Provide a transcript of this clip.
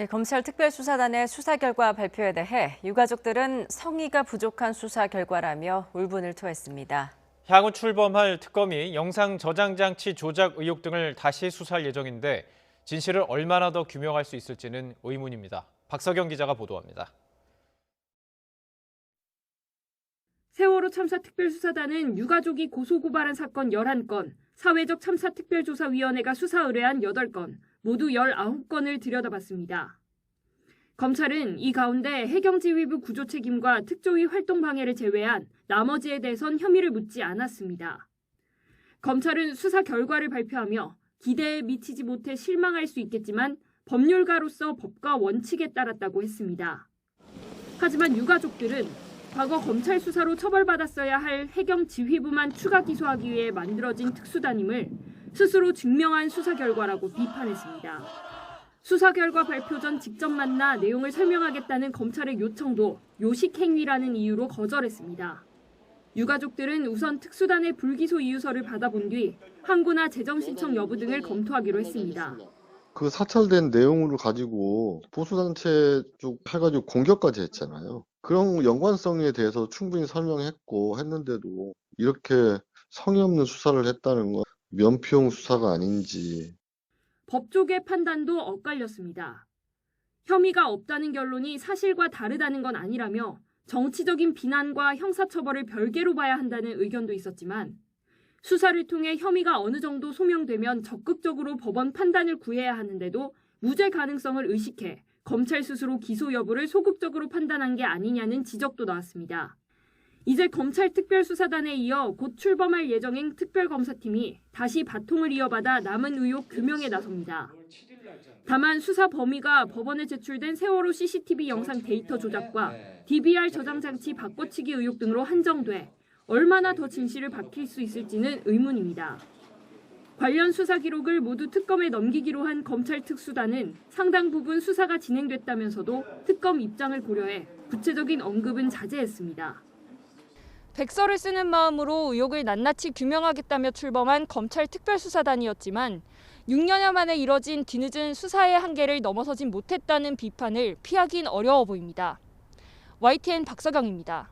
검찰 특별수사단의 수사 결과 발표에 대해 유가족들은 성의가 부족한 수사 결과라며 울분을 토했습니다. 향후 출범할 특검이 영상 저장 장치 조작 의혹 등을 다시 수사할 예정인데 진실을 얼마나 더 규명할 수 있을지는 의문입니다. 박석영 기자가 보도합니다. 세월호 참사 특별수사단은 유가족이 고소고발한 사건 11건, 사회적 참사 특별조사위원회가 수사 의뢰한 8건, 모두 19건을 들여다봤습니다. 검찰은 이 가운데 해경지휘부 구조 책임과 특조위 활동 방해를 제외한 나머지에 대해선 혐의를 묻지 않았습니다. 검찰은 수사 결과를 발표하며 기대에 미치지 못해 실망할 수 있겠지만 법률가로서 법과 원칙에 따랐다고 했습니다. 하지만 유가족들은 과거 검찰 수사로 처벌받았어야 할 해경지휘부만 추가 기소하기 위해 만들어진 특수단임을 스스로 증명한 수사 결과라고 비판했습니다. 수사 결과 발표 전 직접 만나 내용을 설명하겠다는 검찰의 요청도 요식행위라는 이유로 거절했습니다. 유가족들은 우선 특수단의 불기소 이유서를 받아본 뒤 항고나 재정 신청 여부 등을 검토하기로 했습니다. 그 사찰된 내용을 가지고 보수단체 쪽 해가지고 공격까지 했잖아요. 그런 연관성에 대해서 충분히 설명했고 했는데도 이렇게 성의 없는 수사를 했다는 건 면피용 수사가 아닌지. 법조계 판단도 엇갈렸습니다. 혐의가 없다는 결론이 사실과 다르다는 건 아니라며 정치적인 비난과 형사처벌을 별개로 봐야 한다는 의견도 있었지만 수사를 통해 혐의가 어느 정도 소명되면 적극적으로 법원 판단을 구해야 하는데도 무죄 가능성을 의식해 검찰 스스로 기소 여부를 소극적으로 판단한 게 아니냐는 지적도 나왔습니다. 이제 검찰 특별수사단에 이어 곧 출범할 예정인 특별검사팀이 다시 바통을 이어받아 남은 의혹 규명에 나섭니다. 다만 수사 범위가 법원에 제출된 세월호 CCTV 영상 데이터 조작과 DVR 저장 장치 바꿔치기 의혹 등으로 한정돼 얼마나 더 진실을 밝힐 수 있을지는 의문입니다. 관련 수사 기록을 모두 특검에 넘기기로 한 검찰 특수단은 상당 부분 수사가 진행됐다면서도 특검 입장을 고려해 구체적인 언급은 자제했습니다. 백서를 쓰는 마음으로 의혹을 낱낱이 규명하겠다며 출범한 검찰 특별수사단이었지만 6년여 만에 이뤄진 뒤늦은 수사의 한계를 넘어서진 못했다는 비판을 피하긴 어려워 보입니다. YTN 박석영입니다.